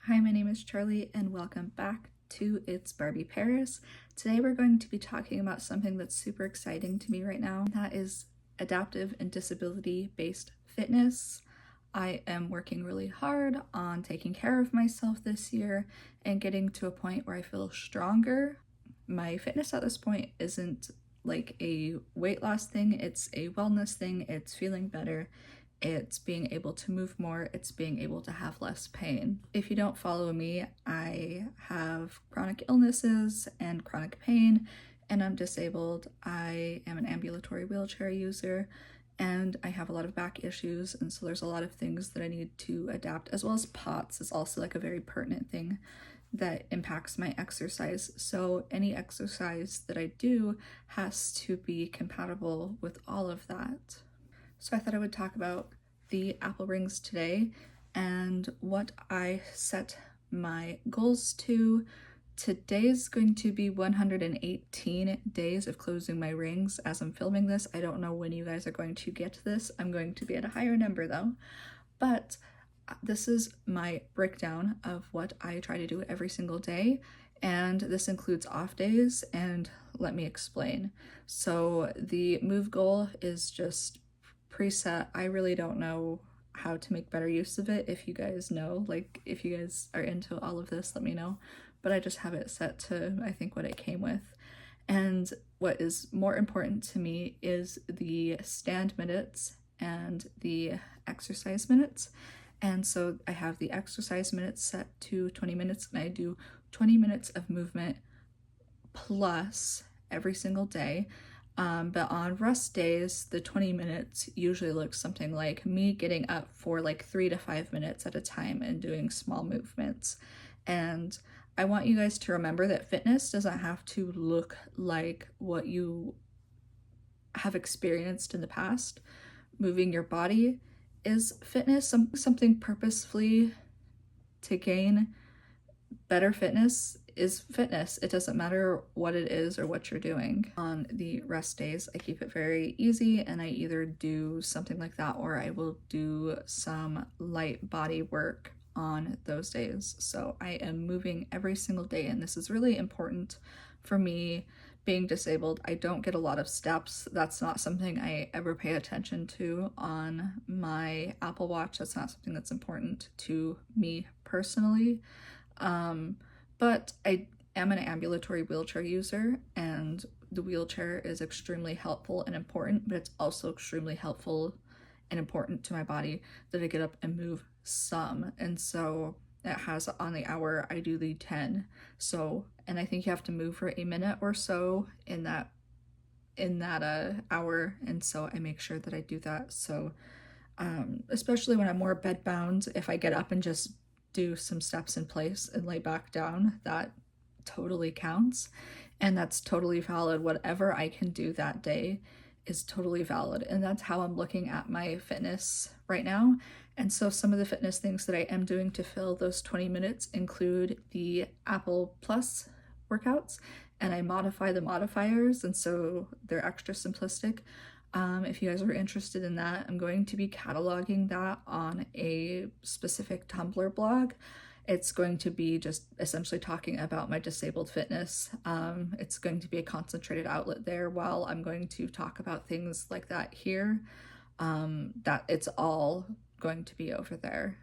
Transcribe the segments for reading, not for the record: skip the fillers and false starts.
Hi, my name is Charlie and welcome back to It's Barbie Paris. Today we're going to be talking about something that's super exciting to me right now. That is adaptive and disability-based fitness. I am working really hard on taking care of myself this year and getting to a point where I feel stronger. My fitness at this point isn't like a weight loss thing, it's a wellness thing, it's feeling better, it's being able to move more, it's being able to have less pain. If you don't follow me, I have chronic illnesses and chronic pain, and I'm disabled. I am an ambulatory wheelchair user, and I have a lot of back issues, and so there's a lot of things that I need to adapt, as well as POTS is also like a very pertinent thing that impacts my exercise. So any exercise that I do has to be compatible with all of that. So I thought I would talk about the apple rings today and what I set my goals to. Today's going to be 118 days of closing my rings as I'm filming this. I don't know when you guys are going to get this. I'm going to be at a higher number though. But this is my breakdown of what I try to do every single day. And this includes off days, and let me explain. So the move goal is just preset. I really don't know how to make better use of it. If you guys know, like if you guys are into all of this, let me know. But I just have it set to, I think, what it came with. And what is more important to me is the stand minutes and the exercise minutes. And so I have the exercise minutes set to 20 minutes, and I do 20 minutes of movement plus every single day. But on rest days, the 20 minutes usually looks something like me getting up for like 3 to 5 minutes at a time and doing small movements. And I want you guys to remember that fitness doesn't have to look like what you have experienced in the past. Moving your body is fitness, something purposefully to gain better fitness is fitness. It doesn't matter what it is or what you're doing. On the rest days, I keep it very easy, and I either do something like that or I will do some light body work on those days. So I am moving every single day, and this is really important for me. Being disabled, I don't get a lot of steps. That's not something I ever pay attention to on my Apple Watch. That's not something that's important to me personally. But I am an ambulatory wheelchair user, and the wheelchair is extremely helpful and important, but it's also extremely helpful and important to my body that I get up and move some. And so it has on the hour, I do the 10. So, and I think you have to move for a minute or so in that hour, and so I make sure that I do that. So especially when I'm more bed bound, if I get up and just do some steps in place and lay back down, that totally counts, and that's totally valid. Whatever I can do that day is totally valid, and that's how I'm looking at my fitness right now. And so some of the fitness things that I am doing to fill those 20 minutes include the Apple Plus workouts, and I modify the modifiers, and so they're extra simplistic. If you guys are interested in that, I'm going to be cataloging that on a specific Tumblr blog. It's going to be just essentially talking about my disabled fitness. It's going to be a concentrated outlet there, while I'm going to talk about things like that here. That it's all going to be over there.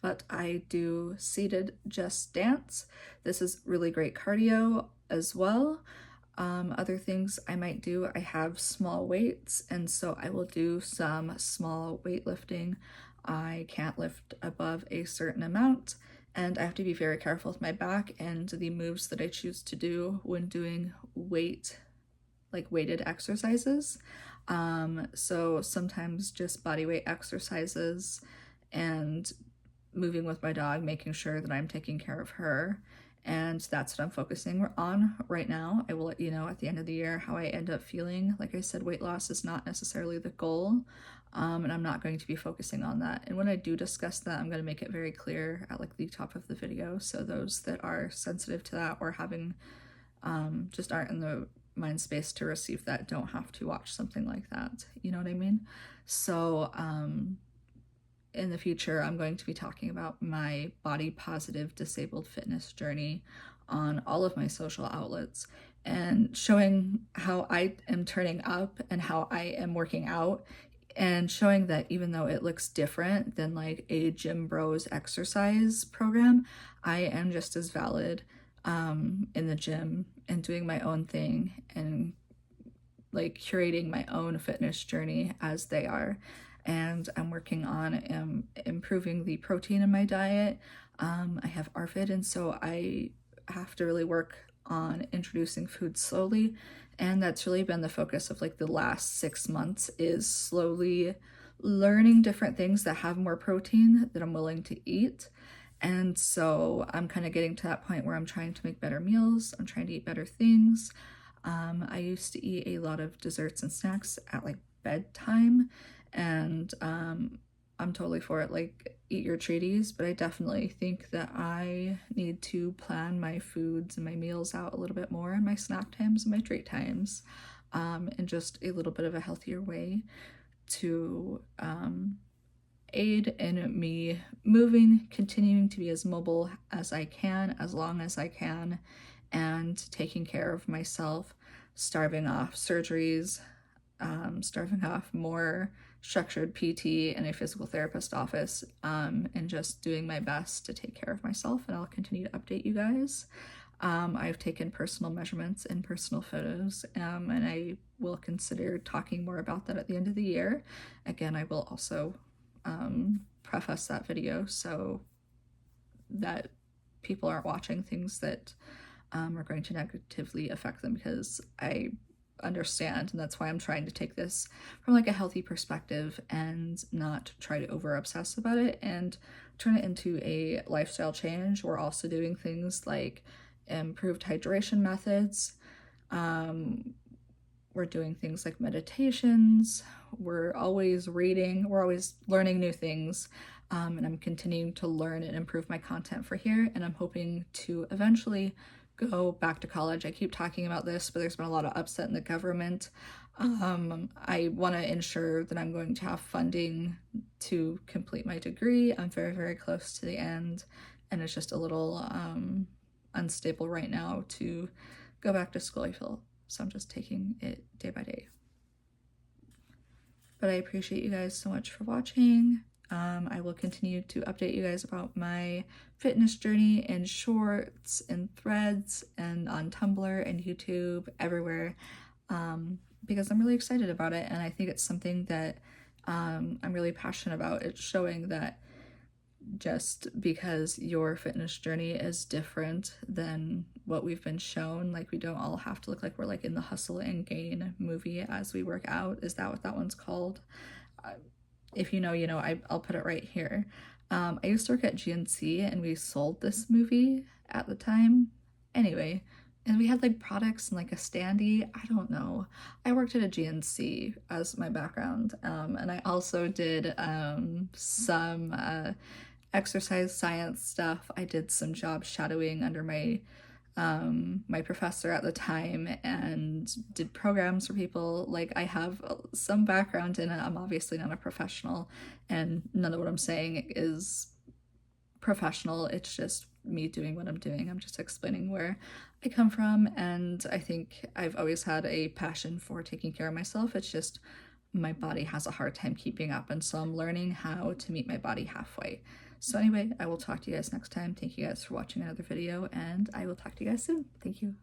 But I do seated just dance. This is really great cardio as well. Other things I might do, I have small weights, and so I will do some small weightlifting. I can't lift above a certain amount, and I have to be very careful with my back and the moves that I choose to do when doing weighted exercises. So sometimes just body weight exercises and moving with my dog, making sure that I'm taking care of her. And that's what I'm focusing on right now. I will let you know at the end of the year how I end up feeling. Like I said, weight loss is not necessarily the goal, and I'm not going to be focusing on that. And when I do discuss that, I'm going to make it very clear at like the top of the video, so those that are sensitive to that or having just aren't in the mind space to receive that don't have to watch something like that. You know what I mean? So in the future, I'm going to be talking about my body positive disabled fitness journey on all of my social outlets and showing how I am turning up and how I am working out, and showing that even though it looks different than like a gym bros exercise program, I am just as valid in the gym and doing my own thing and like curating my own fitness journey as they are. And I'm working on improving the protein in my diet. I have ARFID, and so I have to really work on introducing food slowly, and that's really been the focus of like the last 6 months, is slowly learning different things that have more protein that I'm willing to eat. And so I'm kind of getting to that point where I'm trying to make better meals, I'm trying to eat better things. I used to eat a lot of desserts and snacks at like bedtime, and I'm totally for it, like eat your treaties, but I definitely think that I need to plan my foods and my meals out a little bit more, and my snack times and my treat times, in just a little bit of a healthier way to aid in me moving, continuing to be as mobile as I can, as long as I can, and taking care of myself, starving off surgeries, starving off more structured PT in a physical therapist office, and just doing my best to take care of myself. And I'll continue to update you guys. I've taken personal measurements and personal photos, and I will consider talking more about that at the end of the year. Again, I will also preface that video so that people aren't watching things that are going to negatively affect them, because I understand, and that's why I'm trying to take this from like a healthy perspective and not try to over obsess about it and turn it into a lifestyle change. We're also doing things like improved hydration methods. We're doing things like meditations. We're always reading. We're always learning new things. And I'm continuing to learn and improve my content for here. And I'm hoping to eventually go back to college. I keep talking about this, but there's been a lot of upset in the government. I want to ensure that I'm going to have funding to complete my degree. I'm very, very close to the end, and it's just a little unstable right now to go back to school, I feel. So I'm just taking it day by day. But I appreciate you guys so much for watching. I will continue to update you guys about my fitness journey in shorts and threads and on Tumblr and YouTube, everywhere, because I'm really excited about it, and I think it's something that I'm really passionate about. It's showing that just because your fitness journey is different than what we've been shown, like we don't all have to look like we're like in the Hustle and Gain movie as we work out. Is that what that one's called? If you know, you know. I'll put it right here. I used to work at GNC, and we sold this movie at the time. Anyway, and we had like products and like a standee. I don't know. I worked at a GNC as my background, and I also did some exercise science stuff. I did some job shadowing under my my professor at the time, and did programs for people. Like, I have some background in it. I'm obviously not a professional, and none of what I'm saying is professional. It's just me doing what I'm doing. I'm just explaining where I come from, and I think I've always had a passion for taking care of myself. It's just my body has a hard time keeping up, and so I'm learning how to meet my body halfway. So anyway, I will talk to you guys next time. Thank you guys for watching another video, and I will talk to you guys soon. Thank you.